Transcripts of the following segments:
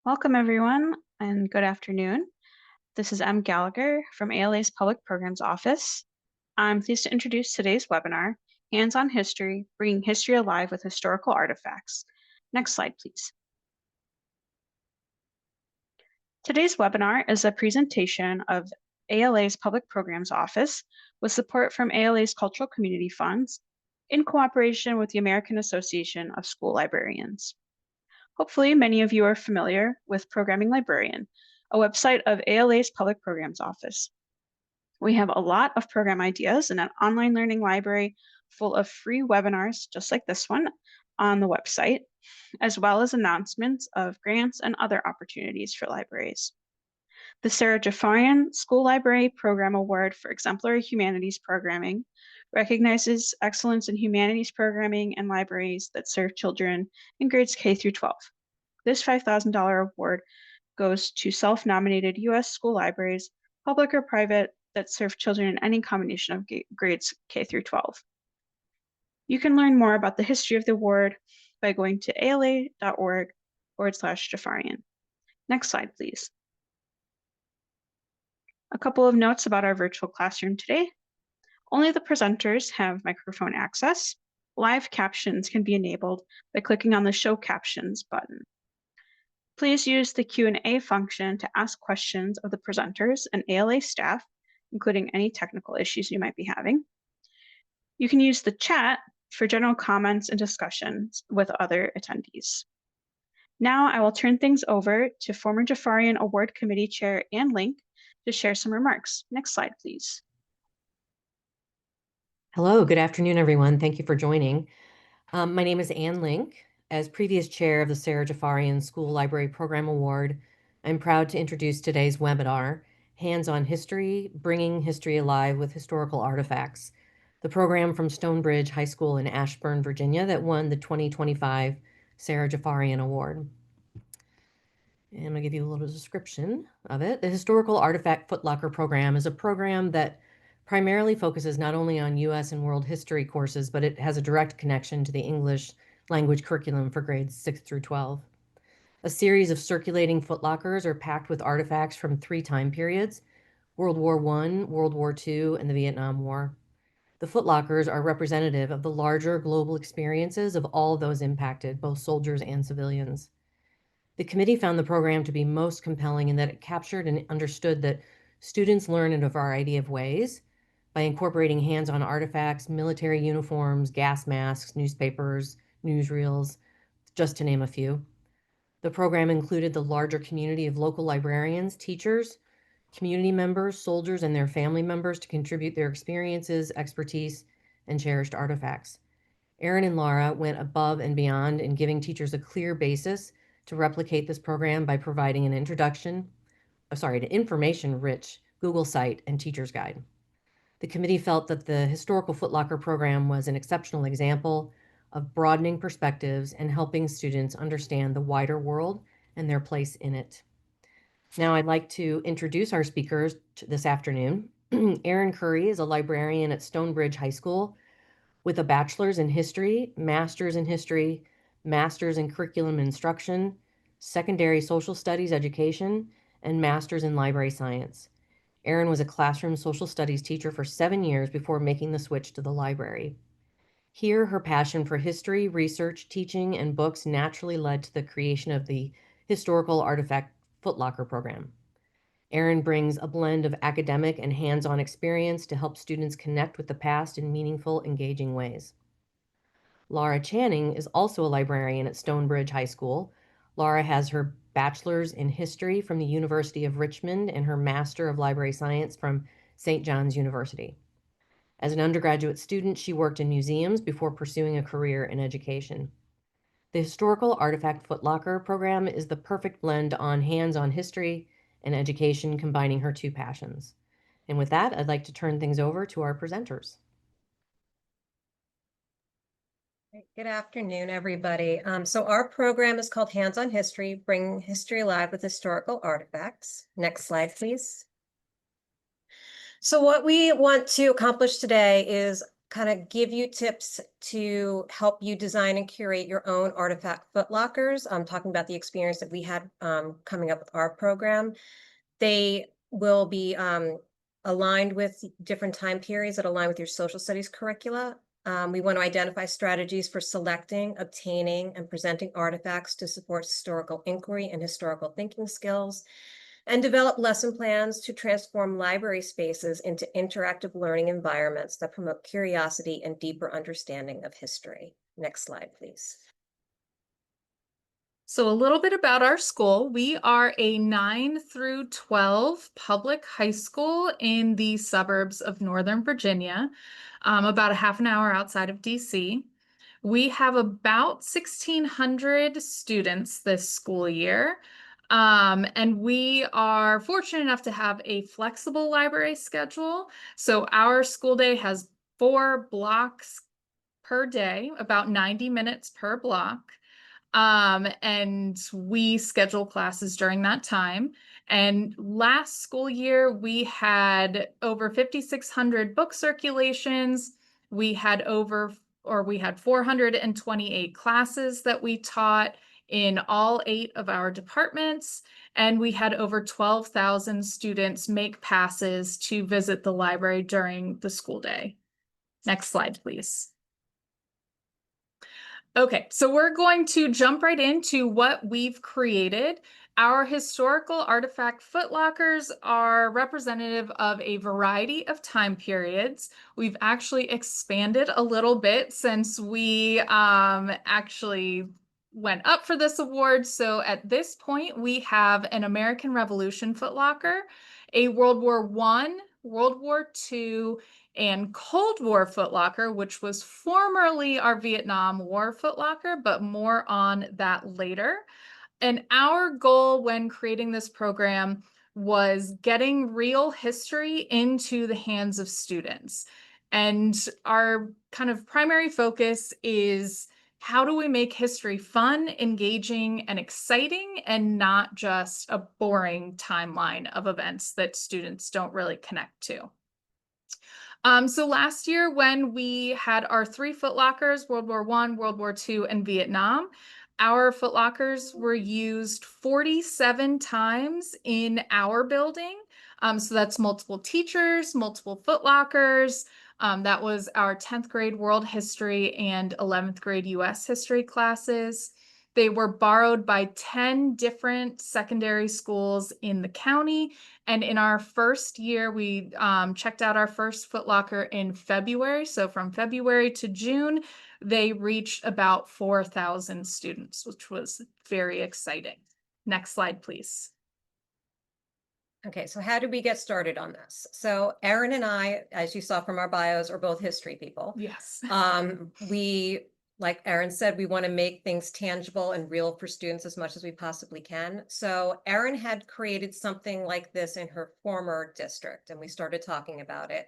Welcome, everyone, and good afternoon. This is M. Gallagher from ALA's Public Programs Office. I'm pleased to introduce today's webinar, Hands-on History, Bringing History Alive with Historical Artifacts. Next slide, please. Today's webinar is a presentation of ALA's Public Programs Office with support from ALA's Cultural Community Funds in cooperation with the American Association of School Librarians. Hopefully, many of you are familiar with Programming Librarian, a website of ALA's Public Programs Office. We have a lot of program ideas and an online learning library full of free webinars, just like this one, on the website, as well as announcements of grants and other opportunities for libraries. The Sara Jaffarian School Library Program Award for Exemplary Humanities Programming recognizes excellence in humanities programming and libraries that serve children in grades K through 12. This $5,000 award goes to self-nominated U.S. school libraries, public or private, that serve children in any combination of grades K through 12. You can learn more about the history of the award by going to ala.org/Jaffarian. Next slide, please. A couple of notes about our virtual classroom today. Only the presenters have microphone access. Live captions can be enabled by clicking on the Show Captions button. Please use the Q&A function to ask questions of the presenters and ALA staff, including any technical issues you might be having. You can use the chat for general comments and discussions with other attendees. Now I will turn things over to former Jaffarian Award Committee Chair Ann Link to share some remarks. Next slide, please. Hello, good afternoon, everyone. Thank you for joining. My name is Ann Link. As previous chair of the Sara Jaffarian School Library Program Award, I'm proud to introduce today's webinar, Hands-on History, Bringing History Alive with Historical Artifacts, the program from Stonebridge High School in Ashburn, Virginia that won the 2025 Sara Jaffarian Award. And I'm going to give you a little description of it. The Historical Artifact Footlocker program is a program that primarily focuses not only on U.S. and world history courses, but it has a direct connection to the English language curriculum for grades 6 through 12. A series of circulating footlockers are packed with artifacts from 3 time periods: World War I, World War II, and the Vietnam War. The footlockers are representative of the larger global experiences of all those impacted, both soldiers and civilians. The committee found the program to be most compelling in that it captured and understood that students learn in a variety of ways by incorporating hands-on artifacts, military uniforms, gas masks, newspapers, newsreels, just to name a few. The program included the larger community of local librarians, teachers, community members, soldiers, and their family members to contribute their experiences, expertise, and cherished artifacts. Erin and Laura went above and beyond in giving teachers a clear basis to replicate this program by providing an information-rich Google site and teacher's guide. The committee felt that the Historical Footlocker program was an exceptional example of broadening perspectives and helping students understand the wider world and their place in it. Now I'd like to introduce our speakers this afternoon. Erin Curry is a librarian at Stonebridge High School with a bachelor's in history, master's in history, master's in curriculum instruction, secondary social studies education, and master's in library science. Erin was a classroom social studies teacher for 7 years before making the switch to the library. Here, her passion for history, research, teaching, and books naturally led to the creation of the Historical Artifact Footlocker program. Erin brings a blend of academic and hands-on experience to help students connect with the past in meaningful, engaging ways. Laura Channing is also a librarian at Stonebridge High School. Laura has her bachelor's in history from the University of Richmond and her master of library science from St. John's University. As an undergraduate student, she worked in museums before pursuing a career in education. The Historical Artifact Footlocker program is the perfect blend on hands-on history and education, combining her 2 passions. And with that, I'd like to turn things over to our presenters. Good afternoon, everybody. So our program is called Hands-on History, Bringing History Alive with Historical Artifacts. Next slide, please. So what we want to accomplish today is kind of give you tips to help you design and curate your own artifact footlockers. I'm talking about the experience that we had coming up with our program. They will be aligned with different time periods that align with your social studies curricula. We want to identify strategies for selecting, obtaining, and presenting artifacts to support historical inquiry and historical thinking skills, and develop lesson plans to transform library spaces into interactive learning environments that promote curiosity and deeper understanding of history. Next slide, please. So a little bit about our school. We are a 9 through 12 public high school in the suburbs of Northern Virginia, about a half an hour outside of DC. We have about 1,600 students this school year. And we are fortunate enough to have a flexible library schedule. So our school day has 4 blocks per day, about 90 minutes per block. And we schedule classes during that time. And last school year, we had over 5,600 book circulations. We had 428 classes that we taught in all 8 of our departments. And we had over 12,000 students make passes to visit the library during the school day. Next slide, please. Okay, so we're going to jump right into what we've created. Our historical artifact footlockers are representative of a variety of time periods. We've actually expanded a little bit since we actually went up for this award. So at this point, we have an American Revolution footlocker, a World War I, World War II, and Cold War footlocker, which was formerly our Vietnam War footlocker, but more on that later. And our goal when creating this program was getting real history into the hands of students. And our kind of primary focus is how do we make history fun, engaging, and exciting, and not just a boring timeline of events that students don't really connect to. So last year when we had our 3 footlockers, World War I, World War II, and Vietnam, our footlockers were used 47 times in our building. So that's multiple teachers, multiple footlockers. That was our 10th grade world history and 11th grade US history classes. They were borrowed by 10 different secondary schools in the county. And in our first year, we checked out our first footlocker in February. So from February to June, they reached about 4,000 students, which was very exciting. Next slide, please. Okay, so how did we get started on this? So Erin and I, as you saw from our bios, are both history people. Yes. We, like Erin said, we want to make things tangible and real for students as much as we possibly can. So Erin had created something like this in her former district, and we started talking about it.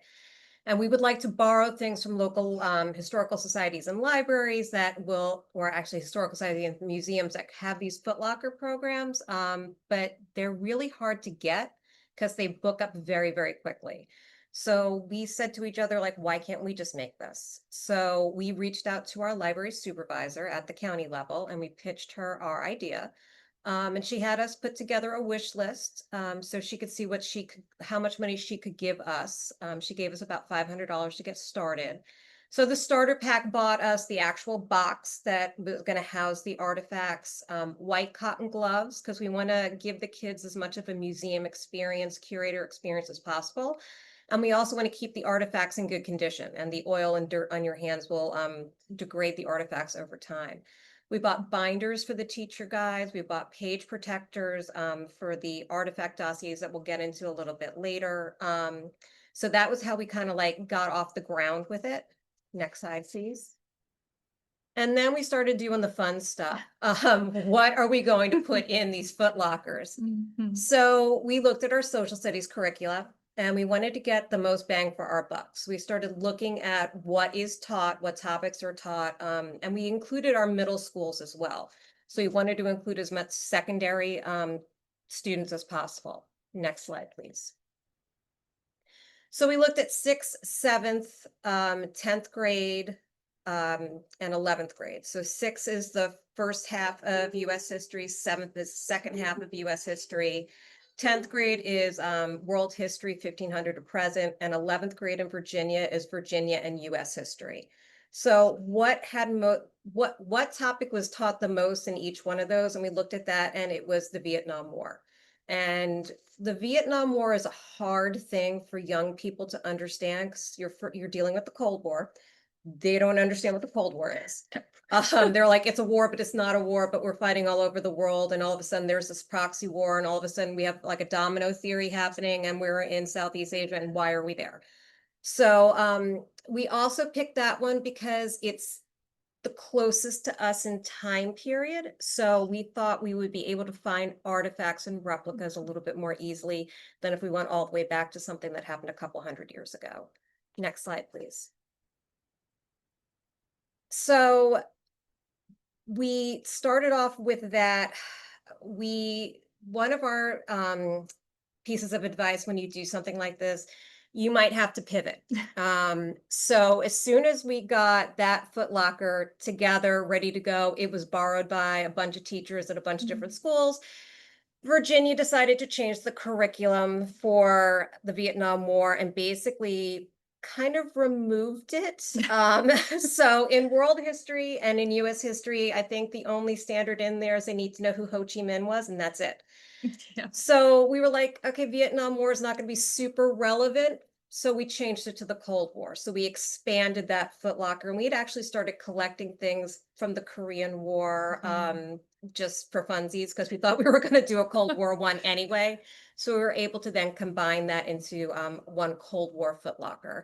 And we would like to borrow things from local historical societies and libraries or actually historical society and museums that have these footlocker programs, but they're really hard to get because they book up very, very quickly. So we said to each other, like, why can't we just make this? So we reached out to our library supervisor at the county level and we pitched her our idea. And she had us put together a wish list so she could see how much money she could give us. She gave us about $500 to get started. So the starter pack bought us the actual box that was going to house the artifacts, white cotton gloves, because we want to give the kids as much of a museum experience, curator experience as possible. And we also want to keep the artifacts in good condition, and the oil and dirt on your hands will degrade the artifacts over time. We bought binders for the teacher guides. We bought page protectors for the artifact dossiers that we'll get into a little bit later. So that was how we kind of like got off the ground with it. Next slide, please. And then we started doing the fun stuff. What are we going to put in these footlockers? Mm-hmm. So we looked at our social studies curricula and we wanted to get the most bang for our buck. So we started looking at what is taught, what topics are taught, and we included our middle schools as well. So we wanted to include as much secondary students as possible. Next slide, please. So we looked at 6th, 7th, 10th grade, and 11th grade. So 6 is the first half of US history, 7th is second half of US history. 10th grade is world history, 1500 to present, and 11th grade in Virginia is Virginia and US history. So what topic was taught the most in each one of those? And we looked at that, and it was the Vietnam War. And the Vietnam War is a hard thing for young people to understand because you're dealing with the Cold War. They don't understand what the Cold War is. They're like, it's a war, but it's not a war, but we're fighting all over the world. And all of a sudden there's this proxy war, and all of a sudden we have like a domino theory happening, and we're in Southeast Asia, and why are we there? So we also picked that one because it's the closest to us in time period. So we thought we would be able to find artifacts and replicas a little bit more easily than if we went all the way back to something that happened a couple hundred years ago. Next slide, please. So we started off with that. One of our pieces of advice when you do something like this, you might have to pivot. So as soon as we got that Footlocker together, ready to go, it was borrowed by a bunch of teachers at a bunch of different schools. Virginia decided to change the curriculum for the Vietnam War and basically kind of removed it. So in world history and in US history, I think the only standard in there is they need to know who Ho Chi Minh was, and that's it. Yeah. So we were like, okay, Vietnam War is not going to be super relevant. So we changed it to the Cold War. So we expanded that Footlocker, and we had actually started collecting things from the Korean War just for funsies because we thought we were going to do a Cold War one anyway. So we were able to then combine that into one Cold War Footlocker.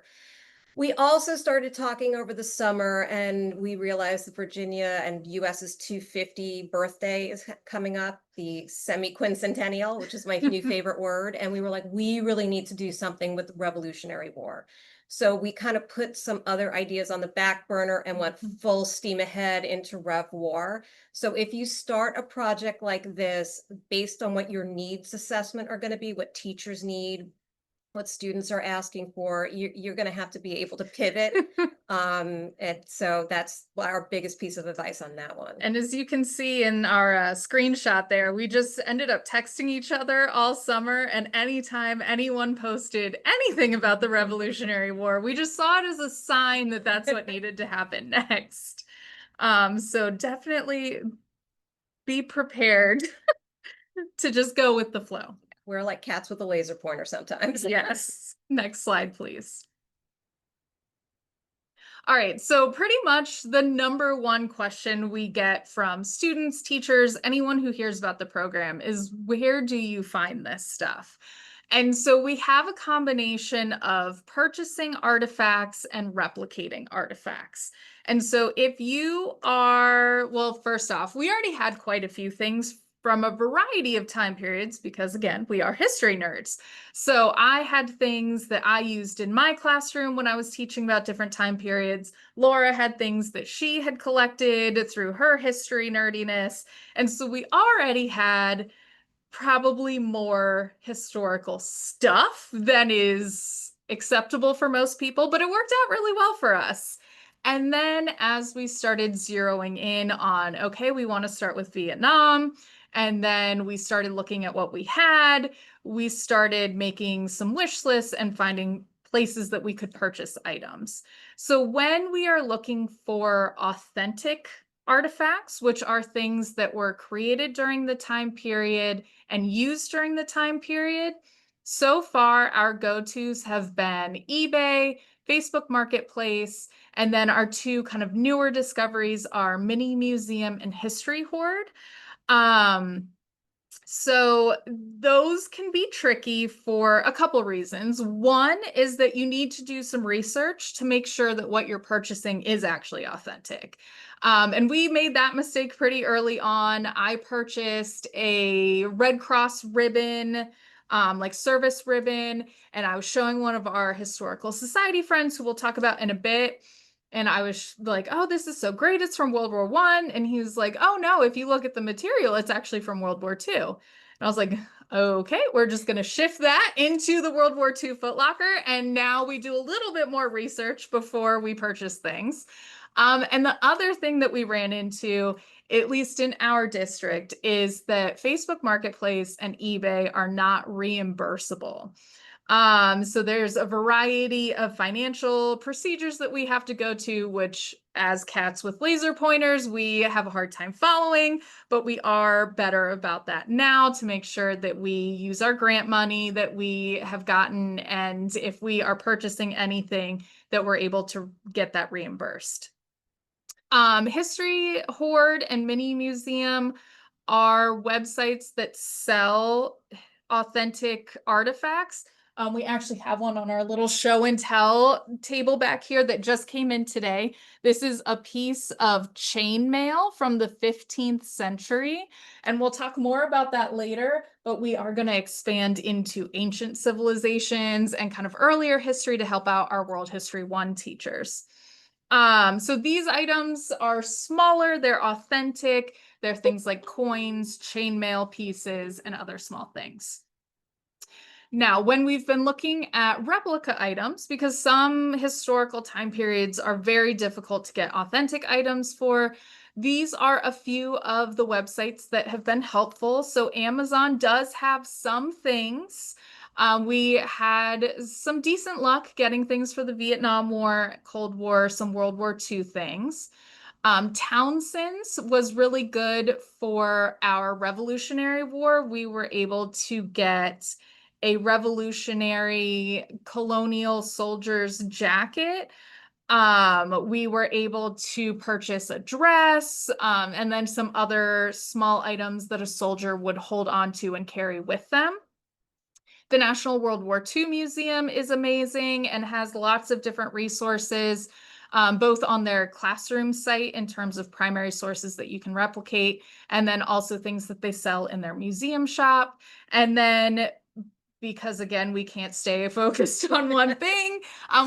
We also started talking over the summer, and we realized that Virginia and US's 250 birthday is coming up, the semi-quincentennial, which is my new favorite word. And we were like, we really need to do something with the Revolutionary War. So we kind of put some other ideas on the back burner and went full steam ahead into Rev War. So if you start a project like this, based on what your needs assessment are going to be, what teachers need, what students are asking for, you're going to have to be able to pivot. And so that's our biggest piece of advice on that one. And as you can see in our screenshot there, we just ended up texting each other all summer, and anytime anyone posted anything about the Revolutionary War, we just saw it as a sign that that's what needed to happen next. So definitely be prepared to just go with the flow. We're like cats with a laser pointer sometimes. Yes. Next slide, please. All right, so pretty much the number one question we get from students, teachers, anyone who hears about the program is, where do you find this stuff? And so we have a combination of purchasing artifacts and replicating artifacts. And so if you are, well, first off, we already had quite a few things from a variety of time periods because, again, we are history nerds. So I had things that I used in my classroom when I was teaching about different time periods. Laura had things that she had collected through her history nerdiness. And so we already had probably more historical stuff than is acceptable for most people, but it worked out really well for us. And then as we started zeroing in on, okay, we want to start with Vietnam, and then we started looking at what we had, we started making some wish lists and finding places that we could purchase items. So when we are looking for authentic artifacts, which are things that were created during the time period and used during the time period, so far our go-tos have been eBay, Facebook Marketplace, and then our two kind of newer discoveries are Mini Museum and History Hoard. So those can be tricky for a couple reasons. One is that you need to do some research to make sure that what you're purchasing is actually authentic. And we made that mistake pretty early on. I purchased a Red Cross ribbon, like service ribbon, and I was showing one of our historical society friends who we'll talk about in a bit. And I was like, oh, this is so great. It's from World War I. And he was like, oh, no, if you look at the material, it's actually from World War II. I was like, okay, we're just going to shift that into the World War II Footlocker. And now we do a little bit more research before we purchase things. And the other thing that we ran into, at least in our district, is that Facebook Marketplace and eBay are not reimbursable. So there's a variety of financial procedures that we have to go to, which as cats with laser pointers, we have a hard time following, but we are better about that now to make sure that we use our grant money that we have gotten. And if we are purchasing anything, that we're able to get that reimbursed. History Hoard and Mini Museum are websites that sell authentic artifacts. We actually have one on our little show and tell table back here that just came in today. This is a piece of chainmail from the 15th century, and we'll talk more about that later, but we are going to expand into ancient civilizations and kind of earlier history to help out our World History 1 teachers. So these items are smaller, they're authentic, they're things like coins, chainmail pieces, and other small things. Now, when we've been looking at replica items, because some historical time periods are very difficult to get authentic items for, these are a few of the websites that have been helpful. So Amazon does have some things. We had some decent luck getting things for the Vietnam War, Cold War, some World War II things. Townsend's was really good for our Revolutionary War. We were able to get a Revolutionary colonial soldier's jacket. We were able to purchase a dress, and then some other small items that a soldier would hold on to and carry with them. The National World War II Museum is amazing and has lots of different resources, both on their classroom site in terms of primary sources that you can replicate, and then also things that they sell in their museum shop. And then, because again, we can't stay focused on one thing,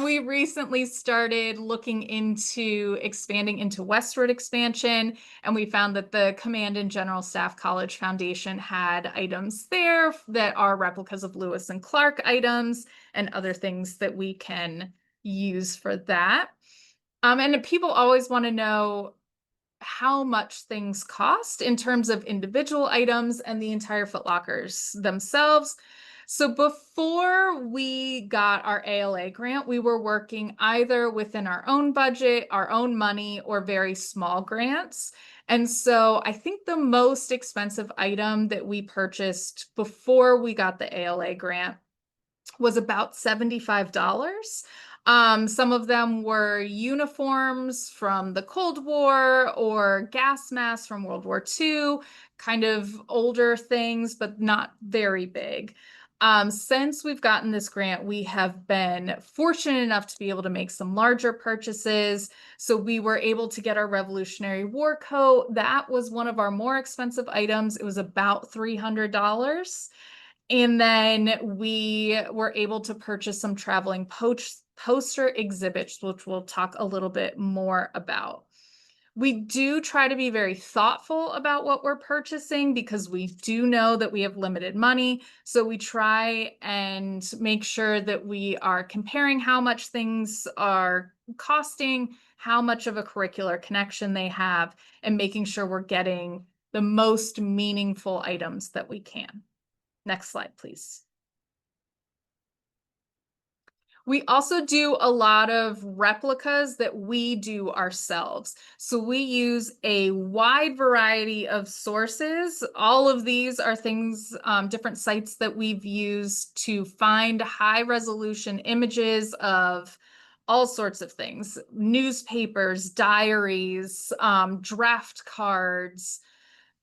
we recently started looking into expanding into westward expansion, and we found that the Command and General Staff College Foundation had items there that are replicas of Lewis and Clark items and other things that we can use for that. And people always want to know how much things cost in terms of individual items and the entire Footlockers themselves. So before we got our ALA grant, we were working either within our own budget, our own money, or very small grants. And so I think the most expensive item that we purchased before we got the ALA grant was about $75. Some of them were uniforms from the Cold War or gas masks from World War II, kind of older things, but not very big. Since we've gotten this grant, we have been fortunate enough to be able to make some larger purchases. So we were able to get our Revolutionary War coat. That was one of our more expensive items. It was about $300. And then we were able to purchase some traveling poster exhibits, which we'll talk a little bit more about. We do try to be very thoughtful about what we're purchasing because we do know that we have limited money. So we try and make sure that we are comparing how much things are costing, how much of a curricular connection they have, and making sure we're getting the most meaningful items that we can. Next slide, please. We also do a lot of replicas that we do ourselves. So we use a wide variety of sources. All of these are things, different sites that we've used to find high resolution images of all sorts of things: newspapers, diaries, draft cards,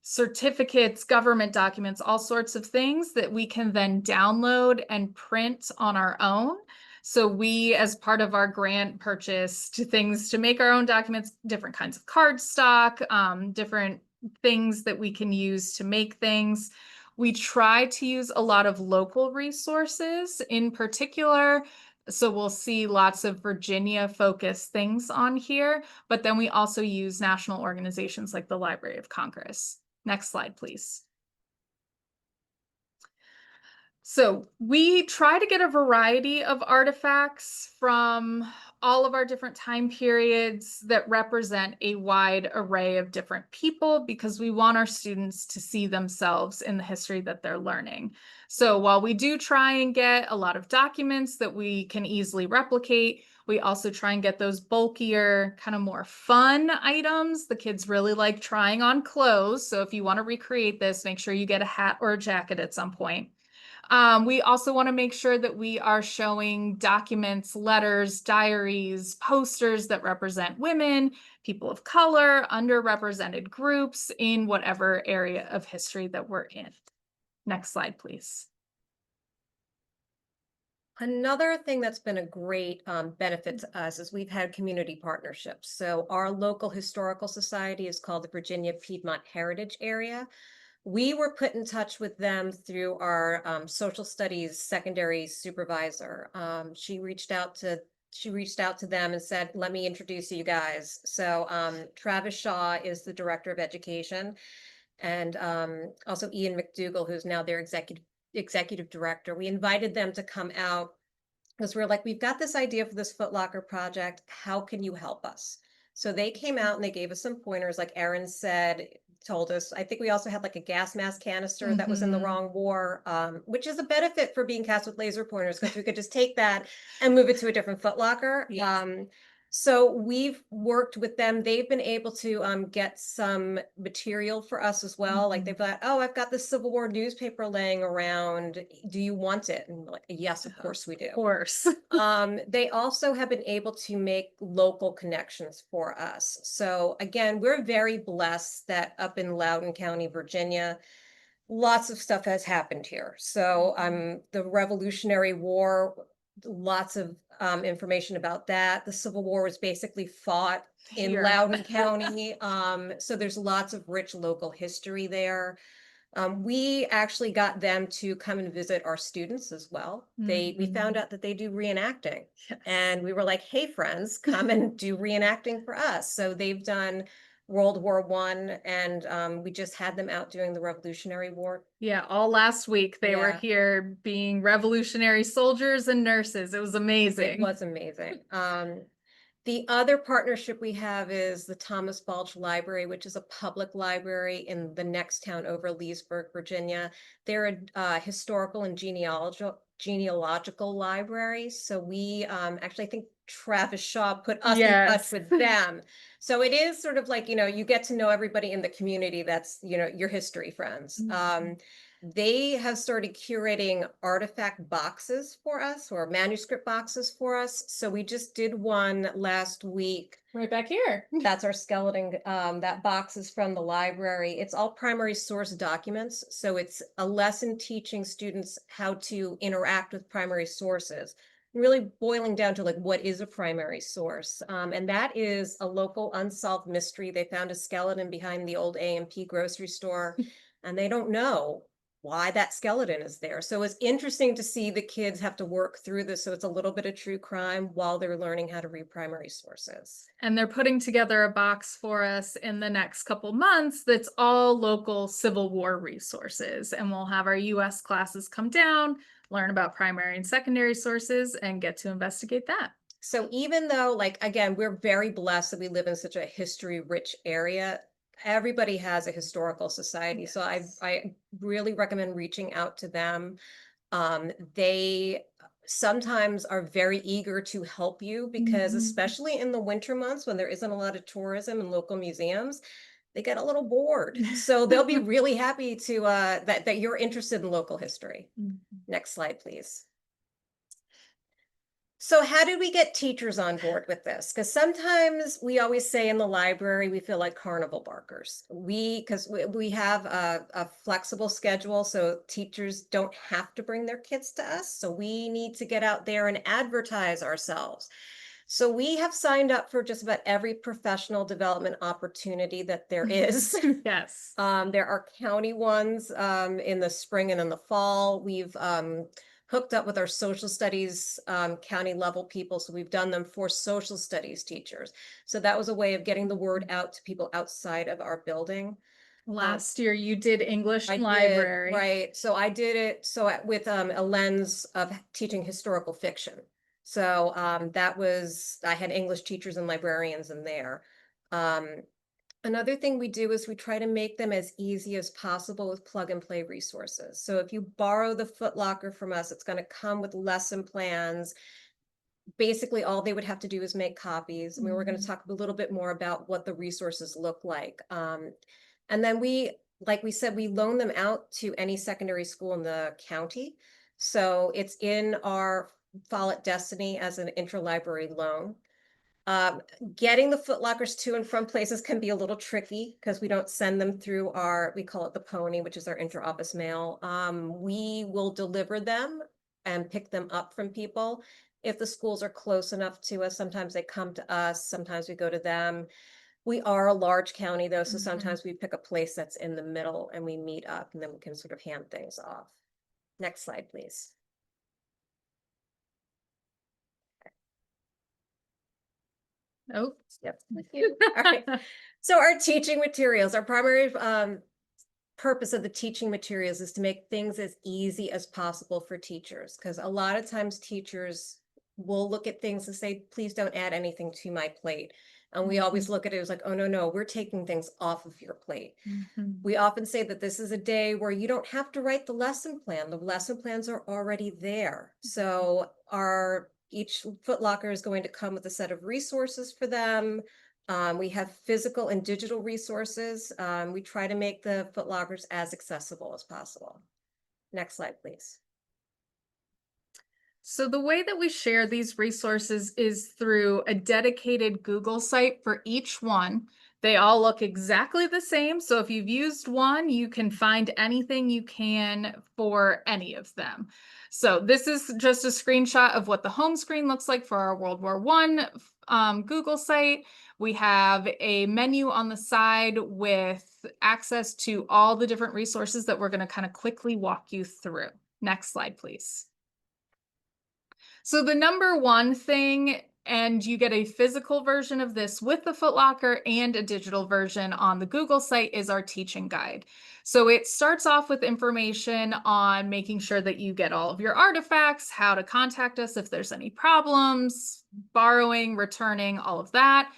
certificates, government documents, all sorts of things that we can then download and print on our own. So we, as part of our grant, purchased things to make our own documents, different kinds of cardstock, different things that we can use to make things. We try to use a lot of local resources in particular. So we'll see lots of Virginia-focused things on here, but then we also use national organizations like the Library of Congress. Next slide, please. So we try to get a variety of artifacts from all of our different time periods that represent a wide array of different people because we want our students to see themselves in the history that they're learning. So while we do try and get a lot of documents that we can easily replicate, we also try and get those bulkier, kind of more fun items. The kids really like trying on clothes. So if you want to recreate this, make sure you get a hat or a jacket at some point. We also want to make sure that we are showing documents, letters, diaries, posters that represent women, people of color, underrepresented groups in whatever area of history that we're in. Next slide, please. Another thing that's been a great benefit to us is we've had community partnerships. So our local historical society is called the Virginia Piedmont Heritage Area. We were put in touch with them through our social studies secondary supervisor. She reached out to them and said, "Let me introduce you guys." So Travis Shaw is the director of education, and also Ian McDougall, who's now their executive director. We invited them to come out because we're like, we've got this idea for this Footlocker project. How can you help us? So they came out and they gave us some pointers, like Erin said, told us. I think we also had like a gas mask canister that was in the wrong war, which is a benefit for being cast with laser pointers because we could just take that and move it to a different Footlocker. Yes. So we've worked with them. They've been able to get some material for us as well. Like they've got, oh, I've got this Civil War newspaper laying around. Do you want it? And we're like, yes, of course we do. Of course. They also have been able to make local connections for us. So again, we're very blessed that up in Loudoun County, Virginia, lots of stuff has happened here. So the Revolutionary War, lots of information about that. The Civil War was basically fought in Here. Loudoun County. So there's lots of rich local history there. We actually got them to come and visit our students as well. We found out that they do reenacting, and we were like, "Hey, friends, come and do reenacting for us." So they've done World War I, and we just had them out doing the Revolutionary War. Yeah, all last week they were Yeah. here being revolutionary soldiers and nurses. It was amazing. It was amazing. The other partnership we have is the Thomas Balch Library, which is a public library in the next town over, Leesburg, Virginia. They're a historical and genealogical library. So we actually, I think Travis Shaw put us in touch with them. So it is sort of like, you get to know everybody in the community that's, your history friends. They have started curating artifact boxes for us, or manuscript boxes for us. So we just did one last week. Right back here. That's our skeleton. That box is from the library. It's all primary source documents. So it's a lesson teaching students how to interact with primary sources, really boiling down to like, what is a primary source? And that is a local unsolved mystery. They found a skeleton behind the old A&P grocery store, and they don't know why that skeleton is there. So it's interesting to see the kids have to work through this. So it's a little bit of true crime while they're learning how to read primary sources. And they're putting together a box for us in the next couple months that's all local Civil War resources. And we'll have our US classes come down, learn about primary and secondary sources, and get to investigate that. So even though, like, again, we're very blessed that we live in such a history-rich area, everybody has a historical society. Yes. So I really recommend reaching out to them. They sometimes are very eager to help you because especially in the winter months when there isn't a lot of tourism and local museums, they get a little bored. So they'll be really happy to that you're interested in local history. Next slide, please. So how did we get teachers on board with this? Because sometimes we always say in the library, we feel like carnival barkers. Because we have a flexible schedule, so teachers don't have to bring their kids to us. So we need to get out there and advertise ourselves. So we have signed up for just about every professional development opportunity that there is. Yes. There are county ones in the spring and in the fall. We've hooked up with our social studies county level people. So we've done them for social studies teachers. So that was a way of getting the word out to people outside of our building. Last year you did English I and did, library. right. So I did it with a lens of teaching historical fiction. So that was, I had English teachers and librarians in there. Another thing we do is we try to make them as easy as possible with plug and play resources. So if you borrow the Footlocker from us, it's going to come with lesson plans. Basically, all they would have to do is make copies. And we were going to talk a little bit more about what the resources look like. And then like we said, we loan them out to any secondary school in the county. So it's in our Follett Destiny as an interlibrary loan. Getting the Footlockers to and from places can be a little tricky because we don't send them through we call it the Pony, which is our inter-office mail. We will deliver them and pick them up from people. If the schools are close enough to us, sometimes they come to us, sometimes we go to them. We are a large county though, so sometimes we pick a place that's in the middle and we meet up and then we can sort of hand things off. Next slide, please. Oh, Yep. All right. So our teaching materials, our primary purpose of the teaching materials is to make things as easy as possible for teachers, because a lot of times teachers will look at things and say, please don't add anything to my plate. And we always look at it as like, oh, no, we're taking things off of your plate. We often say that this is a day where you don't have to write the lesson plan. The lesson plans are already there. So each Footlocker is going to come with a set of resources for them. We have physical and digital resources. We try to make the Footlockers as accessible as possible. Next slide, please. So the way that we share these resources is through a dedicated Google site for each one. They all look exactly the same. So if you've used one, you can find anything you can for any of them. So this is just a screenshot of what the home screen looks like for our World War I Google site. We have a menu on the side with access to all the different resources that we're going to kind of quickly walk you through. Next slide, please. So the number one thing, and you get a physical version of this with the Footlocker and a digital version on the Google site, is our teaching guide. So it starts off with information on making sure that you get all of your artifacts, how to contact us if there's any problems, borrowing, returning, all of that.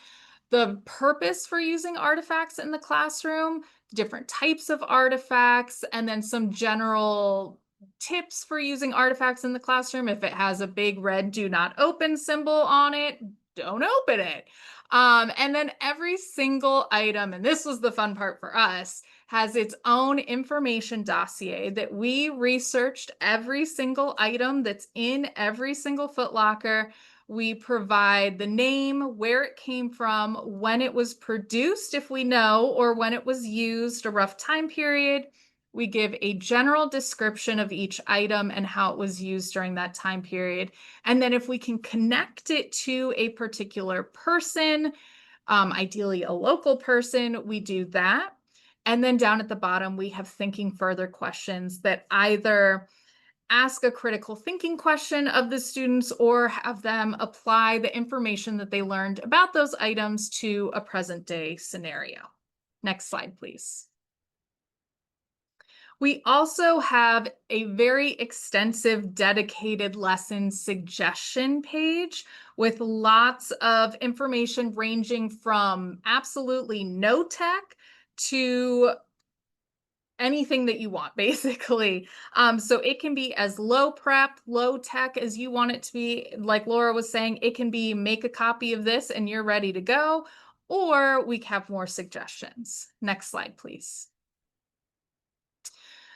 The purpose for using artifacts in the classroom, different types of artifacts, and then some general tips for using artifacts in the classroom. If it has a big red do not open symbol on it, don't open it. And then every single item, and this was the fun part for us, has its own information dossier that we researched every single item that's in every single Footlocker. We provide the name, where it came from, when it was produced, if we know, or when it was used, a rough time period. We give a general description of each item and how it was used during that time period. And then if we can connect it to a particular person, ideally a local person, we do that. And then down at the bottom, we have thinking further questions that either ask a critical thinking question of the students or have them apply the information that they learned about those items to a present day scenario. Next slide, please. We also have a very extensive dedicated lesson suggestion page with lots of information ranging from absolutely no tech to anything that you want, basically. So it can be as low prep, low tech as you want it to be. Like Laura was saying, it can be make a copy of this and you're ready to go, or we have more suggestions. Next slide, please.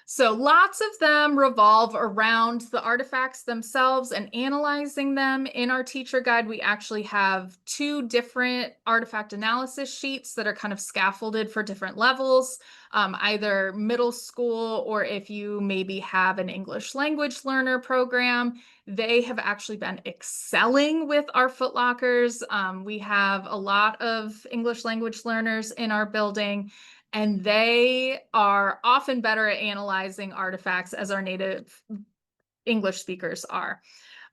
So lots of them revolve around the artifacts themselves and analyzing them. In our teacher guide, we actually have 2 different artifact analysis sheets that are kind of scaffolded for different levels, either middle school, or if you maybe have an English language learner program, they have actually been excelling with our Footlockers. We have a lot of English language learners in our building, and they are often better at analyzing artifacts as our native English speakers are.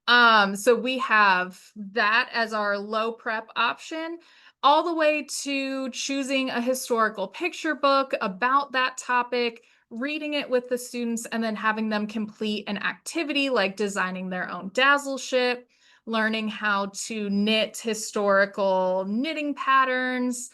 So we have that as our low prep option. all the way to choosing a historical picture book about that topic, reading it with the students, and then having them complete an activity like designing their own dazzle ship, learning how to knit historical knitting patterns,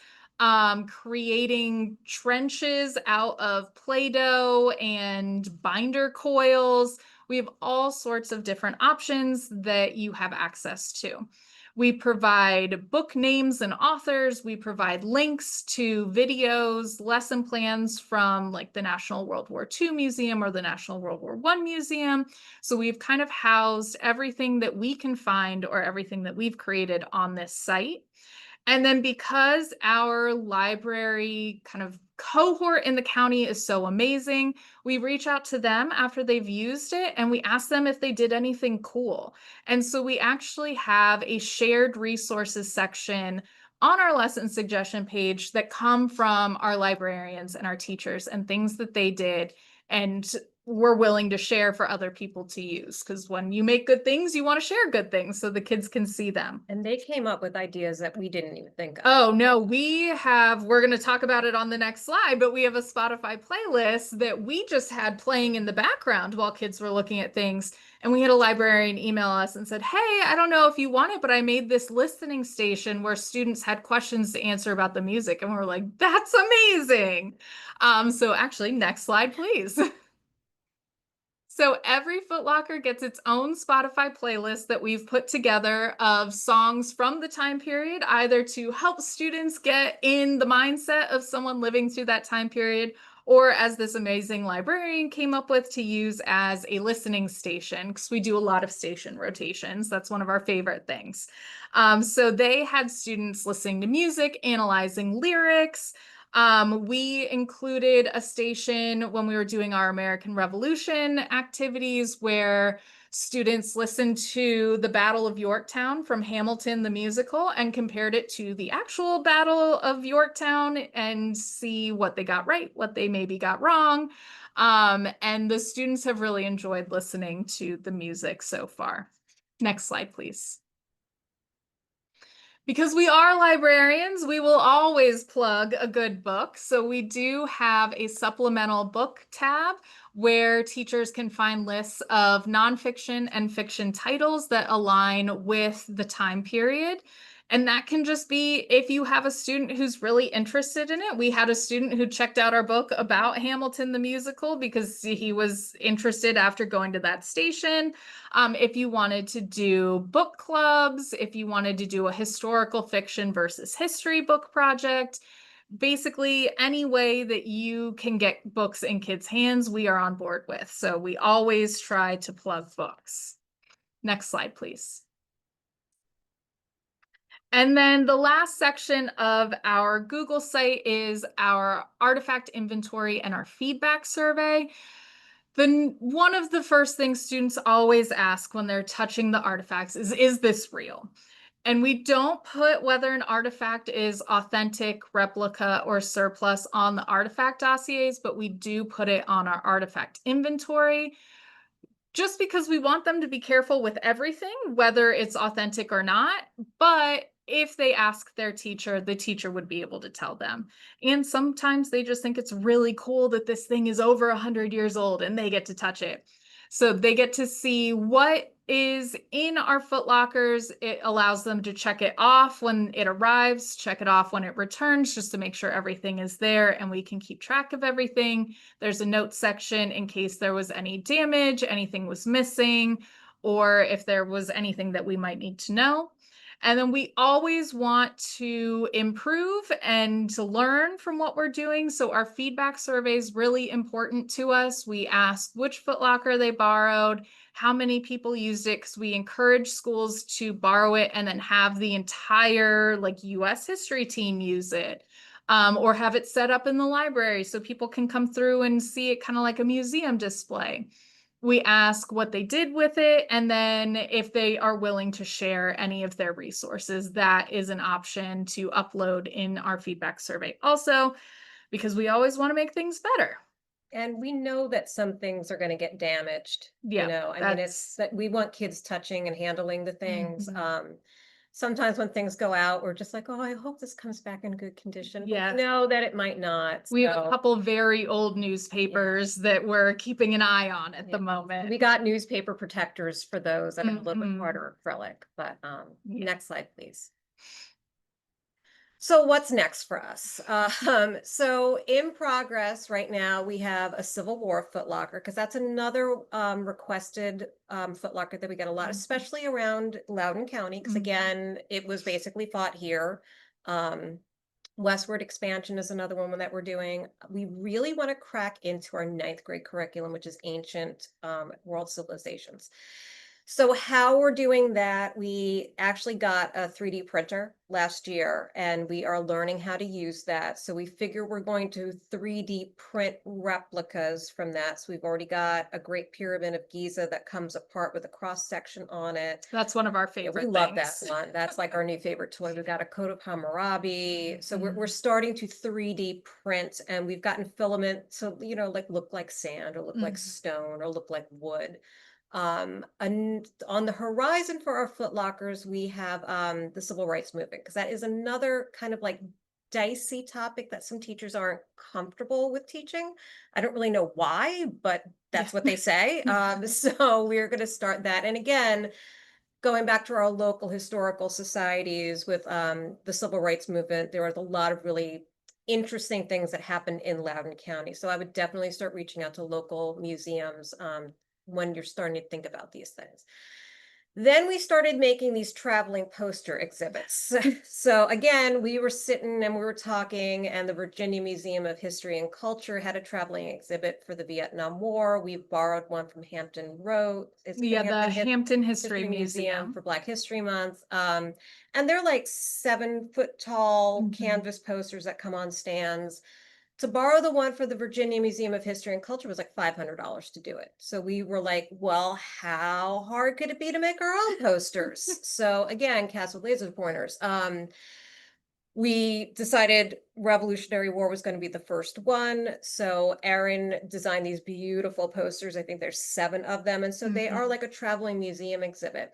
creating trenches out of Play-Doh and binder coils. We have all sorts of different options that you have access to. We provide book names and authors. We provide links to videos, lesson plans from like the National World War II Museum or the National World War I Museum. So we've kind of housed everything that we can find or everything that we've created on this site. And then because our library kind of cohort in the county is so amazing, we reach out to them after they've used it and we ask them if they did anything cool. And so we actually have a shared resources section on our lesson suggestion page that come from our librarians and our teachers and things that they did and we're willing to share for other people to use. Because when you make good things, you want to share good things so the kids can see them. And they came up with ideas that we didn't even think of. Oh, no, we're going to talk about it on the next slide, but we have a Spotify playlist that we just had playing in the background while kids were looking at things. And we had a librarian email us and said, hey, I don't know if you want it, but I made this listening station where students had questions to answer about the music. And we're like, that's amazing. So actually, next slide, please. So every Footlocker gets its own Spotify playlist that we've put together of songs from the time period, either to help students get in the mindset of someone living through that time period, or as this amazing librarian came up with, to use as a listening station, because we do a lot of station rotations. That's one of our favorite things. So they had students listening to music, analyzing lyrics. We included a station when we were doing our American Revolution activities where students listened to the Battle of Yorktown from Hamilton the musical and compared it to the actual Battle of Yorktown and see what they got right, what they maybe got wrong. And the students have really enjoyed listening to the music so far. Next slide, please. Because we are librarians, we will always plug a good book. So we do have a supplemental book tab where teachers can find lists of nonfiction and fiction titles that align with the time period. And that can just be if you have a student who's really interested in it. We had a student who checked out our book about Hamilton the musical because he was interested after going to that station. If you wanted to do book clubs, if you wanted to do a historical fiction versus history book project, basically any way that you can get books in kids' hands, we are on board with. So we always try to plug books. Next slide, please. And then the last section of our Google site is our artifact inventory and our feedback survey. One of the first things students always ask when they're touching the artifacts is this real? And we don't put whether an artifact is authentic, replica, or surplus on the artifact dossiers, but we do put it on our artifact inventory just because we want them to be careful with everything, whether it's authentic or not. But if they ask their teacher, the teacher would be able to tell them. And sometimes they just think it's really cool that this thing is over 100 years old and they get to touch it. So they get to see what is in our Footlockers. It allows them to check it off when it arrives, check it off when it returns, just to make sure everything is there and we can keep track of everything. There's a note section in case there was any damage, anything was missing, or if there was anything that we might need to know. And then we always want to improve and to learn from what we're doing. So our feedback survey is really important to us. We ask which Footlocker they borrowed, how many people used it, because we encourage schools to borrow it and then have the entire like US history team use it. Or have it set up in the library so people can come through and see it kind of like a museum display. We ask what they did with it, and then if they are willing to share any of their resources, that is an option to upload in our feedback survey also, because we always want to make things better. And we know that some things are going to get damaged. Yeah, I mean, it's that we want kids touching and handling the things. Mhm. sometimes when things go out, we're just like, oh, I hope this comes back in good condition. But Yes. we know that it might not. We have a so- couple very old newspapers that we're keeping an eye on at the Yeah. moment. We got newspaper protectors for those that are a little bit Mhm. harder acrylic, but Yeah. next slide, please. So what's next for us? So in progress right now, we have a Civil War footlocker, because that's another requested footlocker that we get a lot, Mhm. especially around Loudoun County, because Mhm. again, it was basically fought here. Westward expansion is another one that we're doing. We really want to crack into our 9th grade curriculum, which is ancient world civilizations. So how we're doing that, we actually got a 3D printer last year, and we are learning how to use that. So we figure we're going to 3D print replicas from that. So we've already got a Great Pyramid of Giza that comes apart with a cross section on it. That's one of our Yeah, favorite we love that things. one. That's like our new favorite toy. We've got a coat of Hammurabi. So we're Mhm. starting to 3D print, and we've gotten filament to, like look like sand or look like Mhm. stone or look like wood. And on the horizon for our footlockers, we have the civil rights movement, because that is another kind of like dicey topic that some teachers aren't comfortable with teaching. I don't really know why, but that's Yeah. what they say. So we're going to start that. And again, going back to our local historical societies with the civil rights movement, there was a lot of really interesting things that happened in Loudoun County. So I would definitely start reaching out to local museums when you're starting to think about these things. Then we started making these traveling poster exhibits. So again, we were sitting and we were talking, and the Virginia Museum of History and Culture had a traveling exhibit for the Vietnam War. We borrowed one from Hampton Road. It's Yeah, the Hampton History History Museum. for Black History Month. And they're like 7-foot tall Mhm. canvas posters that come on stands. To borrow the one for the Virginia Museum of History and Culture was like $500 to do it. So we were like, well, how hard could it be to make our own posters? So again, cats with laser pointers. We decided Revolutionary War was going to be the first one. So Erin designed these beautiful posters. I think there's 7 of them. And so they are Mhm. like a traveling museum exhibit.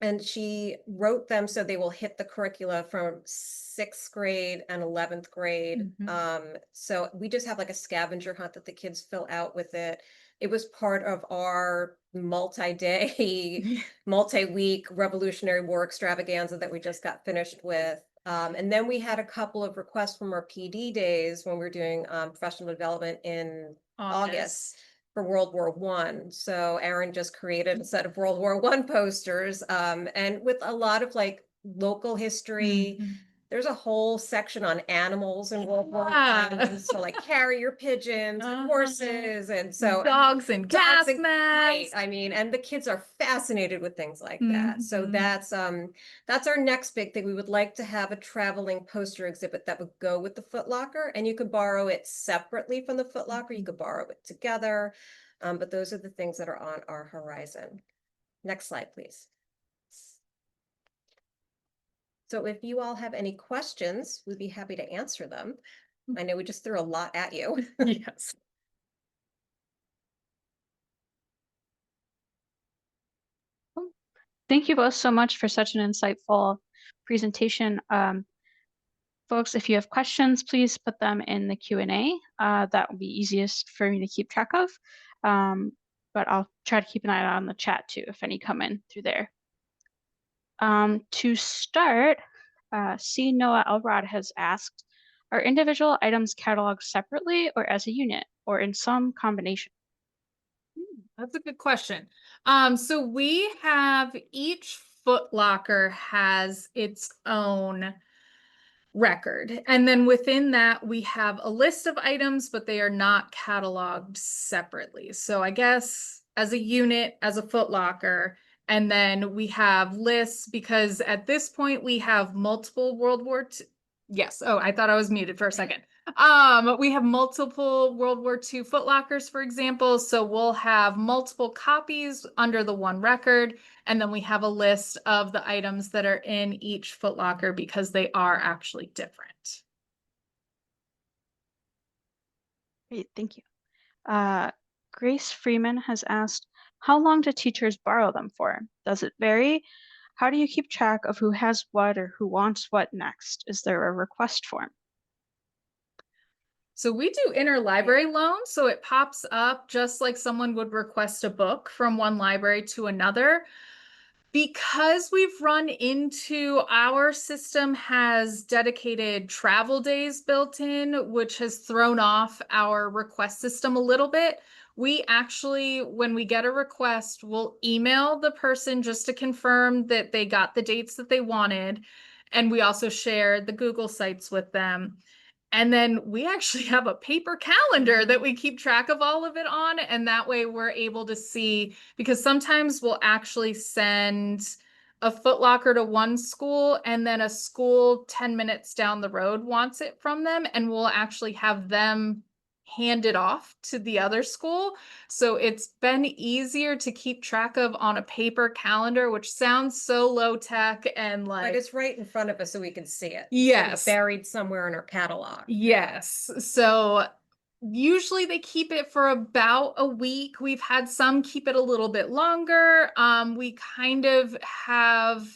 And she wrote them so they will hit the curricula from 6th grade and 11th grade. Mhm. So we just have like a scavenger hunt that the kids fill out with it. It was part of our multi-day, multi-week Revolutionary War extravaganza that we just got finished with. And then we had a couple of requests from our PD days when we were doing professional development in August for World War I. So Erin just created a set of World War I posters, and with a lot of like local history. Mhm. There's a whole section on animals in World War Ah. I. So like carrier pigeons and horses, and so Dogs and gas right. masks. I mean, and the kids are fascinated with things like that. So Mhm. that's our next big thing. We would like to have a traveling poster exhibit that would go with the footlocker, and you could borrow it separately from the footlocker. You could borrow it together. But those are the things that are on our horizon. Next slide, please. So if you all have any questions, we'd be happy to answer them. I know we just threw a lot at you. Yes. Thank you both so much for such an insightful presentation. Folks, if you have questions, please put them in the Q&A. That will be easiest for me to keep track of. But I'll try to keep an eye on the chat too, if any come in through there. To start, C. Noah Elrod has asked, are individual items cataloged separately or as a unit or in some combination? That's a good question. So we have each footlocker has its own record. And then within that, we have a list of items, but they are not cataloged separately. So I guess as a unit, as a footlocker, and then we have lists because at this point we have multiple World War II. Yes. Oh, I thought I was muted for a second. We have multiple World War II footlockers, for example. So we'll have multiple copies under the one record. And then we have a list of the items that are in each footlocker because they are actually different. Great, thank you. Grace Freeman has asked, how long do teachers borrow them for? Does it vary? How do you keep track of who has what or who wants what next? Is there a request form? So we do interlibrary loans, so it pops up just like someone would request a book from one library to another. Because we've run into our system has dedicated travel days built in, which has thrown off our request system a little bit. We actually, when we get a request, we'll email the person just to confirm that they got the dates that they wanted. And we also share the Google Sites with them. And then we actually have a paper calendar that we keep track of all of it on. And that way we're able to see, because sometimes we'll actually send a Footlocker to one school and then a school 10 minutes down the road wants it from them. And we'll actually have them hand it off to the other school. So it's been easier to keep track of on a paper calendar, which sounds so low tech and But like, it's right in front of us so we can see it. yes. Buried somewhere in our catalog. Yes. So usually they keep it for about a week. We've had some keep it a little bit longer. We kind of have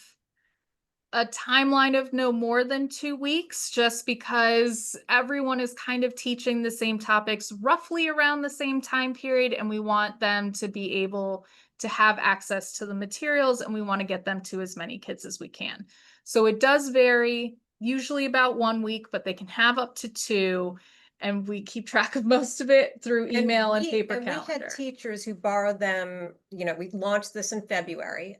a timeline of no more than 2 weeks, just because everyone is kind of teaching the same topics roughly around the same time period, and we want them to be able to have access to the materials, and we want to get them to as many kids as we can. So it does vary, usually about 1 week, but they can have up to 2. And we keep track of most of it through email and paper calendar. We had teachers who borrowed them, we launched this in February.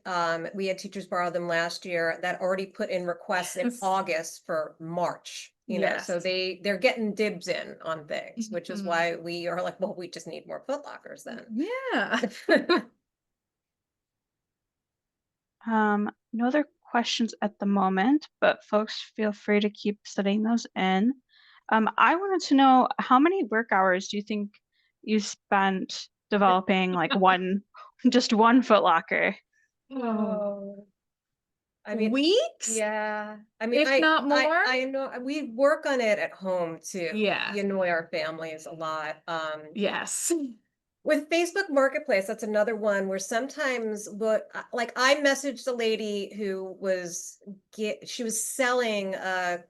We had teachers borrow them last year that already put in requests in Yes. August for March. So Yes. they're getting dibs in on things, which is Mhm. why we are like, well, we just need more Footlockers then. Yeah. No other questions at the moment, but folks feel free to keep studying those in. I wanted to know, how many work hours do you think you spent developing like just one Footlocker? Oh. I mean, Weeks? yeah. I mean, If not more? I know we work on it at home too. Yeah. You annoy our families a lot. Yes. With Facebook Marketplace, that's another one where sometimes like I messaged a lady who she was selling a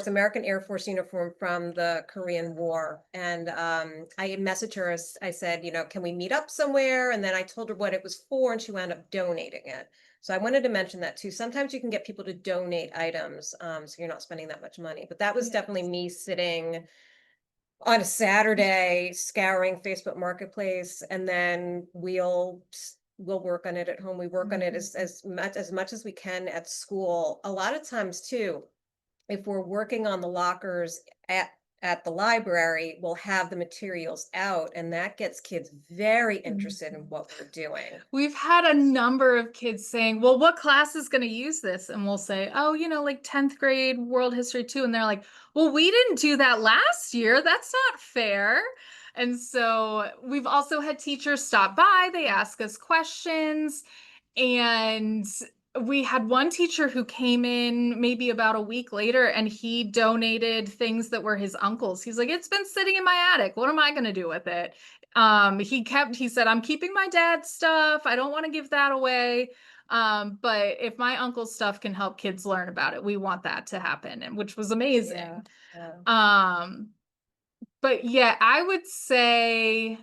American Air Force uniform from the Korean War. And I had messaged her, I said, can we meet up somewhere? And then I told her what it was for, and she wound up donating it. So I wanted to mention that too. Sometimes you can get people to donate items, so you're not spending that much money. But that was definitely me sitting on a Saturday scouring Facebook Marketplace, and then we'll work on it at home. We work on it as much as we can at school. A lot of times too, if we're working on the lockers at the library, we'll have the materials out, and that gets kids very interested in what we're doing. We've had a number of kids saying, well, what class is going to use this? And we'll say, oh, like 10th grade world history 2. And they're like, well, we didn't do that last year. That's not fair. And so we've also had teachers stop by. They ask us questions. And we had one teacher who came in maybe about a week later, and he donated things that were his uncle's. He's like, it's been sitting in my attic. What am I going to do with it? He said, I'm keeping my dad's stuff. I don't want to give that away. But if my uncle's stuff can help kids learn about it, we want that to happen, and which was amazing. Yeah. But yeah, I would say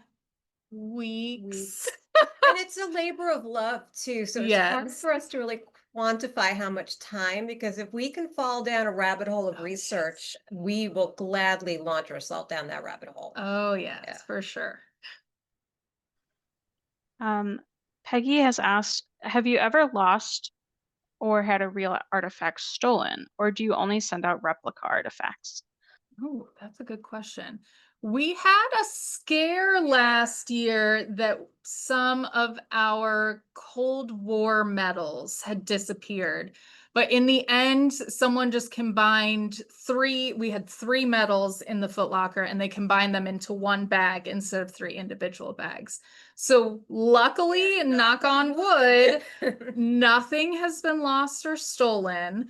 weeks. And it's a labor of love too. So it's hard Yes. for us to really quantify how much time, because if we can fall down a rabbit hole of research, we will gladly launch ourselves down that rabbit hole. Oh yes, for sure. Peggy has asked, have you ever lost or had a real artifact stolen, or do you only send out replica artifacts? Oh, that's a good question. We had a scare last year that some of our Cold War medals had disappeared. But in the end, someone just combined we had 3 medals in the Footlocker, and they combined them into one bag instead of 3 individual bags. So luckily, knock on wood, nothing has been lost or stolen.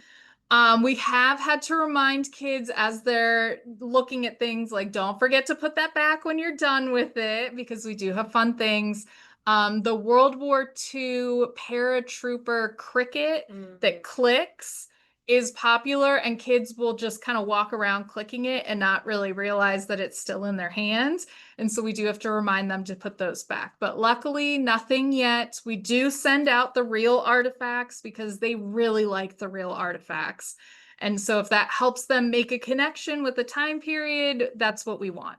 We have had to remind kids as they're looking at things like, don't forget to put that back when you're done with it, because we do have fun things. The World War II paratrooper cricket that clicks is popular, and kids will just kind of walk around clicking it and not really realize that it's still in their hands. And so we do have to remind them to put those back. But luckily, nothing yet. We do send out the real artifacts because they really like the real artifacts. And so if that helps them make a connection with the time period, that's what we want.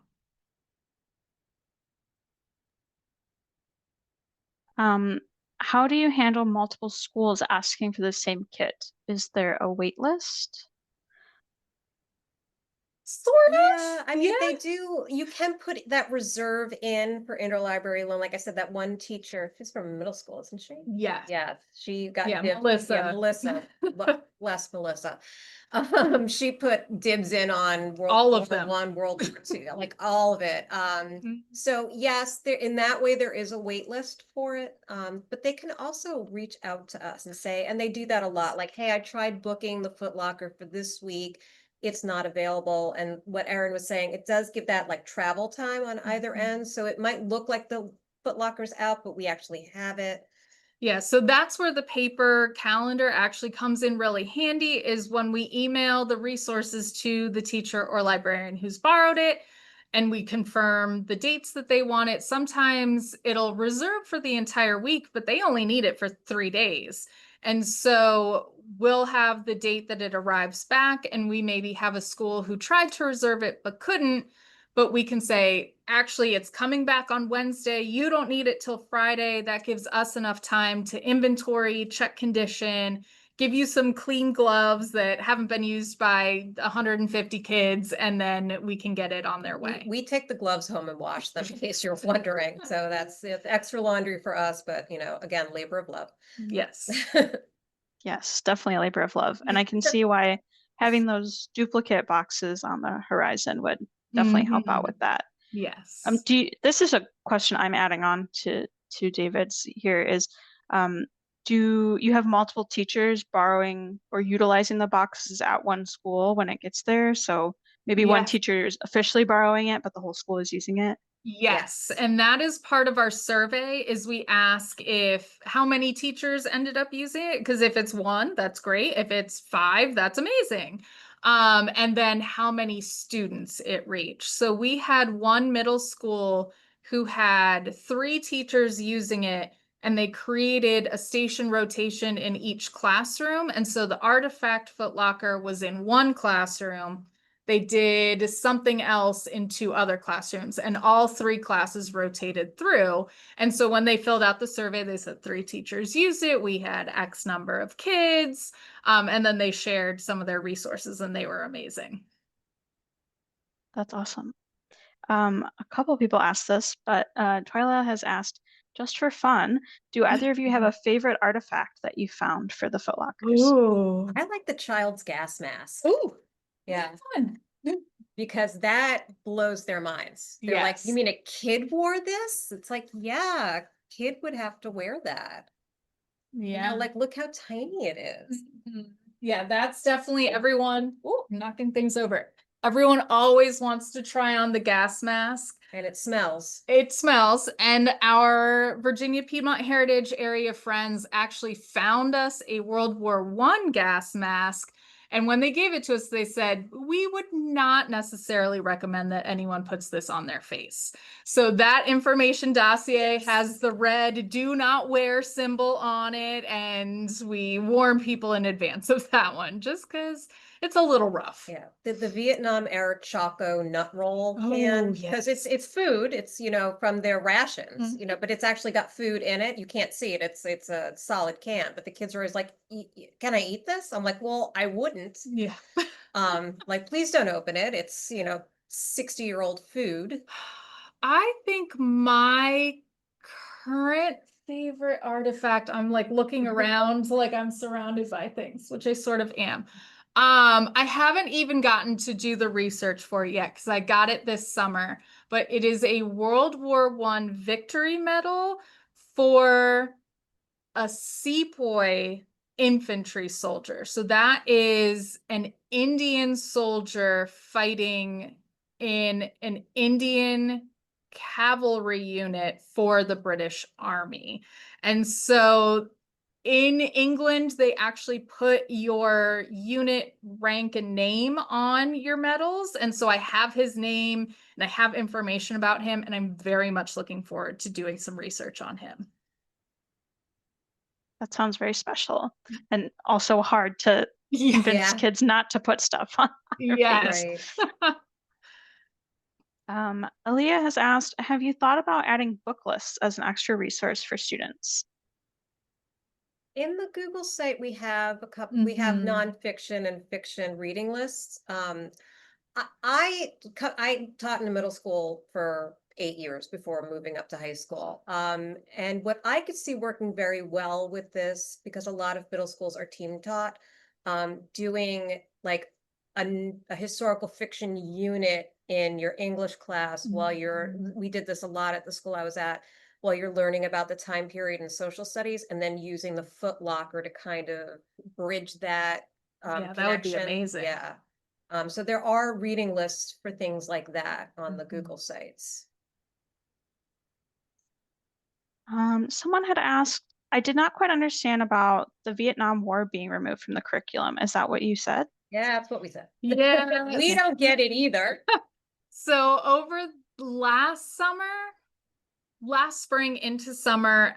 How do you handle multiple schools asking for the same kit? Is there a wait list? Sort Yeah, of. I mean, Yeah. they do, you can put that reserve in for interlibrary loan. Like I said, that one teacher, she's from middle school, isn't she? Yes. Yeah, she got Yeah, dibs. Melissa. Yeah, Melissa, less Melissa. She put dibs in on All World of War them. One, World War II, like all of it. So yes, there in that way there is a wait list for it. But they can also reach out to us and say, and they do that a lot. Like, hey, I tried booking the Footlocker for this week. It's not available. And what Erin was saying, it does give that like travel time on either end. So it might look like the Footlocker's out, but we actually have it. Yeah, so that's where the paper calendar actually comes in really handy, is when we email the resources to the teacher or librarian who's borrowed it, and we confirm the dates that they want it. Sometimes it'll reserve for the entire week, but they only need it for 3 days. And so we'll have the date that it arrives back, and we maybe have a school who tried to reserve it but couldn't. But we can say, actually, it's coming back on Wednesday. You don't need it till Friday. That gives us enough time to inventory, check condition, give you some clean gloves that haven't been used by 150 kids, and then we can get it on their way. We take the gloves home and wash them, in case you're wondering. So that's extra laundry for us, but again, labor of love. Yes. Yes, definitely a labor of love. And I can see why having those duplicate boxes on the horizon would definitely help out with that. Yes. This is a question I'm adding on to David's here is, do you have multiple teachers borrowing or utilizing the boxes at one school when it gets there? So maybe one Yes. teacher is officially borrowing it, but the whole school is using it. Yes, and that is part of our survey, is we ask how many teachers ended up using it, because if it's 1, that's great. If it's 5, that's amazing. And then how many students it reached. So we had one middle school who had 3 teachers using it, and they created a station rotation in each classroom. And so the Artifact Footlocker was in one classroom. They did something else in 2 other classrooms, and all 3 classes rotated through. And so when they filled out the survey, they said 3 teachers used it. We had X number of kids. And then they shared some of their resources, and they were amazing. That's awesome. A couple people asked this, but Twyla has asked, just for fun, do either of you have a favorite artifact that you found for the Footlockers? Ooh. I like the child's gas mask. Ooh. Yeah. Fun. Because that blows their minds. They're like, you Yes. mean a kid wore this? It's like, yeah, a kid would have to wear that. Yeah. Like, look how tiny it is. Yeah, that's definitely everyone. Oh, I'm knocking things over. Everyone always wants to try on the gas mask. And it smells. It smells. And our Virginia Piedmont Heritage Area friends actually found us a World War I gas mask. And when they gave it to us, they said, we would not necessarily recommend that anyone puts this on their face. So that information dossier has the red "do not wear" symbol on it. And we warn people in advance of that one, just because it's a little rough. Yeah, the Vietnam era Choco nut roll can, because it's food. It's from their rations. But it's actually got food in it. You can't see it. It's a solid can. But the kids are always like, "Can I eat this?" I'm like, "Well, I wouldn't." Yeah. Like, please don't open it. It's 60-year-old food. I think my current favorite artifact, I'm like looking around like I'm surrounded by things, which I sort of am. I haven't even gotten to do the research for it yet because I got it this summer, but it is a World War I victory medal for a sepoy infantry soldier. So that is an Indian soldier fighting in an Indian cavalry unit for the British Army. And so in England, they actually put your unit rank and name on your medals. And so I have his name and I have information about him, and I'm very much looking forward to doing some research on him. That sounds very special and also hard to convince Yeah. kids not to put stuff on their Yes. face. Right. Aaliyah has asked, have you thought about adding book lists as an extra resource for students? In the Google site, we have a couple, we have Mhm. nonfiction and fiction reading lists. I taught in a middle school for 8 years before moving up to high school. And what I could see working very well with this, because a lot of middle schools are team taught, doing like a historical fiction unit in your English class while we did this a lot at the school I was at, while you're learning about the time period in social studies, and then using the Footlocker to kind of bridge that Yeah, that would be connection. amazing. Yeah. So there are reading lists for things like that on the Mhm. Google sites. Someone had asked, I did not quite understand about the Vietnam War being removed from the curriculum. Is that what you said? Yeah, that's what we said. Yeah. We don't get it either. So over last spring into summer,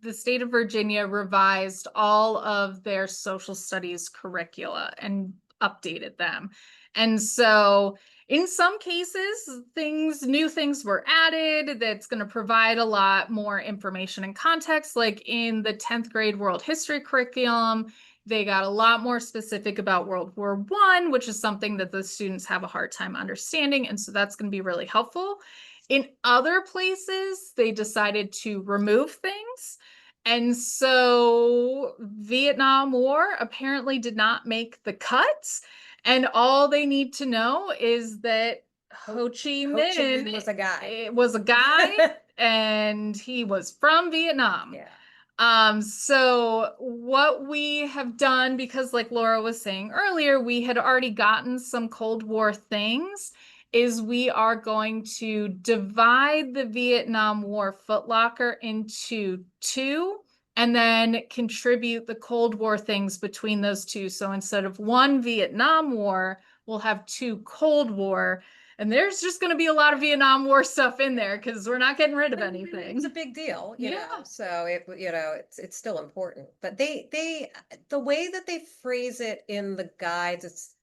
the state of Virginia revised all of their social studies curricula and updated them. And so in some cases, new things were added that's going to provide a lot more information and context. Like in the 10th grade world history curriculum, they got a lot more specific about World War I, which is something that the students have a hard time understanding. And so that's going to be really helpful. In other places, they decided to remove things. And so Vietnam War apparently did not make the cuts. And all they need to know is that Ho Chi Ho Chi Minh Minh was a guy. was a guy and he was from Vietnam. Yeah. So what we have done, because like Laura was saying earlier, we had already gotten some Cold War things, is we are going to divide the Vietnam War Footlocker into two and then contribute the Cold War things between those two. So instead of one Vietnam War, we'll have two Cold War. And there's just going to be a lot of Vietnam War stuff in there because we're not getting rid of anything. It's a big deal, you Yeah. know. So it's still important. But the way that they phrase it in the guides, it's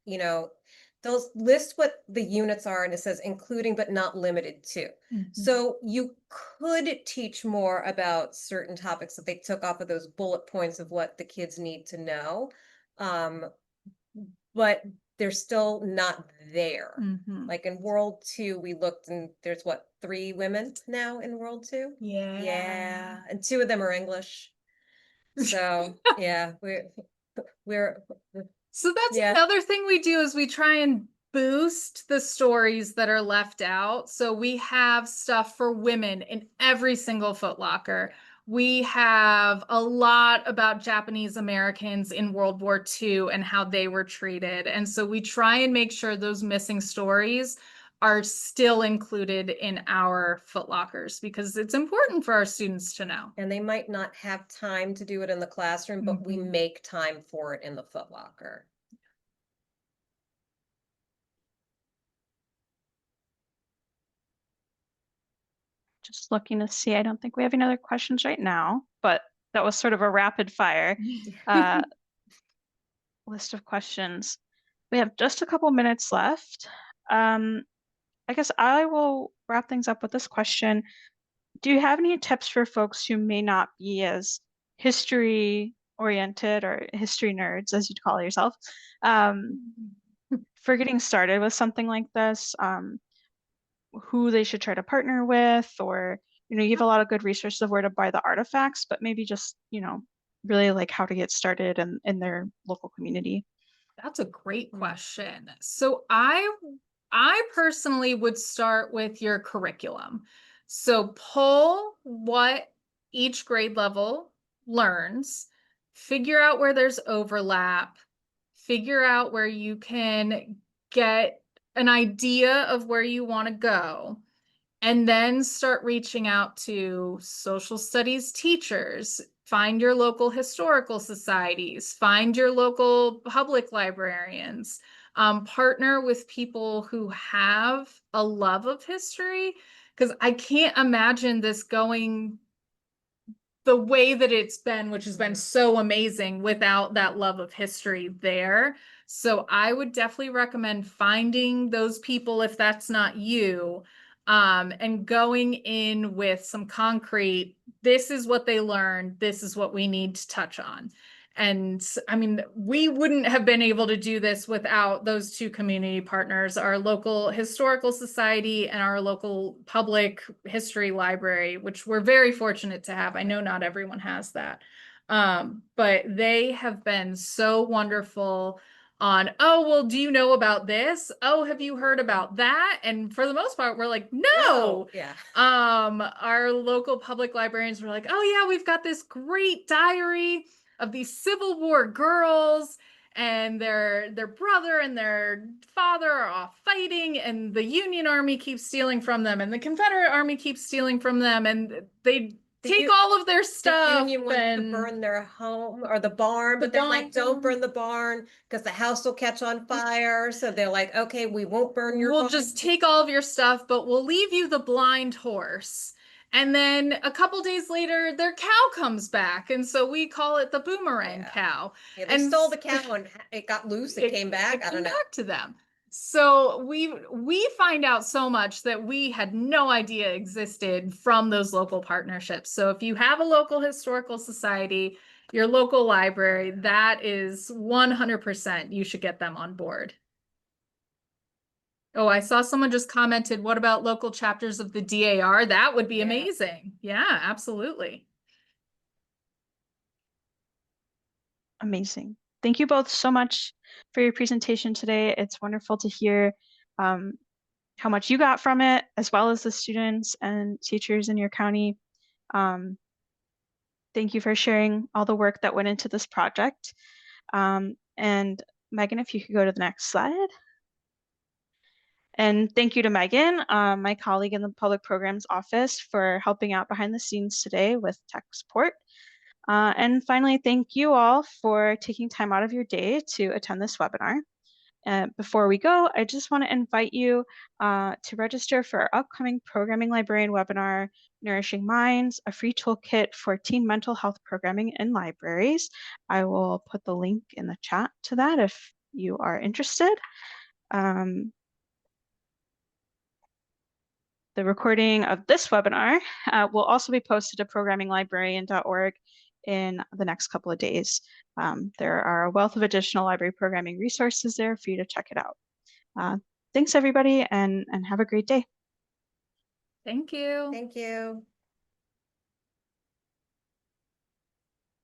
they'll list what the units are, and it says including but not limited to. So you could teach more about certain topics that they took off of those bullet points of what the kids need to know. But they're still not there. Mhm. Like in World II, we looked and there's 3 women now in World II? Yeah. Yeah. And 2 of them are English. So yeah, we're So that's yeah. another thing we do is we try and boost the stories that are left out. So we have stuff for women in every single Footlocker. We have a lot about Japanese Americans in World War II and how they were treated. And so we try and make sure those missing stories are still included in our Footlockers because it's important for our students to know. And they might not have time to do it in the classroom, but we Mhm. make time for it in the Footlocker. Just looking to see. I don't think we have any other questions right now, but that was sort of a rapid fire list of questions. We have just a couple minutes left. I guess I will wrap things up with this question. Do you have any tips for folks who may not be as history oriented or history nerds, as you'd call yourself, for getting started with something like this? Who they should try to partner with, or you have a lot of good resources of where to buy the artifacts, but maybe just really like how to get started in their local community. That's a great question. So I personally would start with your curriculum. So pull what each grade level learns, figure out where there's overlap, figure out where you can get an idea of where you want to go, And then start reaching out to social studies teachers, find your local historical societies, find your local public librarians, partner with people who have a love of history, because I can't imagine this going the way that it's been, which has been so amazing, without that love of history there. So I would definitely recommend finding those people if that's not you, and going in with some concrete, this is what they learned, this is what we need to touch on. And I mean, we wouldn't have been able to do this without those two community partners, our local historical society and our local public history library, which we're very fortunate to have. I know not everyone has that. But they have been so wonderful on, oh, well, do you know about this? Oh, have you heard about that? And for the most part, we're like, no. Yeah. Our local public librarians were like, oh yeah, we've got this great diary of these Civil War girls, and their brother and their father are off fighting, and the Union Army keeps stealing from them, and the Confederate Army keeps stealing from them, and they take all of their stuff. The Union wants to burn their home or the barn, but they're like, don't burn the barn because the house will catch on fire. So they're like, okay, we won't burn your barn. We'll just take all of your stuff, but we'll leave you the blind horse. And then a couple days later, their cow comes back. And so we call it the boomerang cow. Yeah, they stole the cow and it got loose. It came back. I don't know. Back to them. So we find out so much that we had no idea existed from those local partnerships. So if you have a local historical society, your local library, that is 100%, you should get them on board. Oh, I saw someone just commented, what about local chapters of the DAR? That would be amazing. Yeah, absolutely. Amazing. Thank you both so much for your presentation today. It's wonderful to hear how much you got from it, as well as the students and teachers in your county. Thank you for sharing all the work that went into this project. And Megan, if you could go to the next slide. And thank you to Megan, my colleague in the Public Programs Office, for helping out behind the scenes today with tech support. And finally, thank you all for taking time out of your day to attend this webinar. Before we go, I just want to invite you to register for our upcoming Programming Librarian webinar, Nourishing Minds, a free toolkit for teen mental health programming in libraries. I will put the link in the chat to that if you are interested. The recording of this webinar will also be posted to programminglibrarian.org in the next couple of days. There are a wealth of additional library programming resources there for you to check it out. Thanks, everybody, and have a great day. Thank you. Thank you.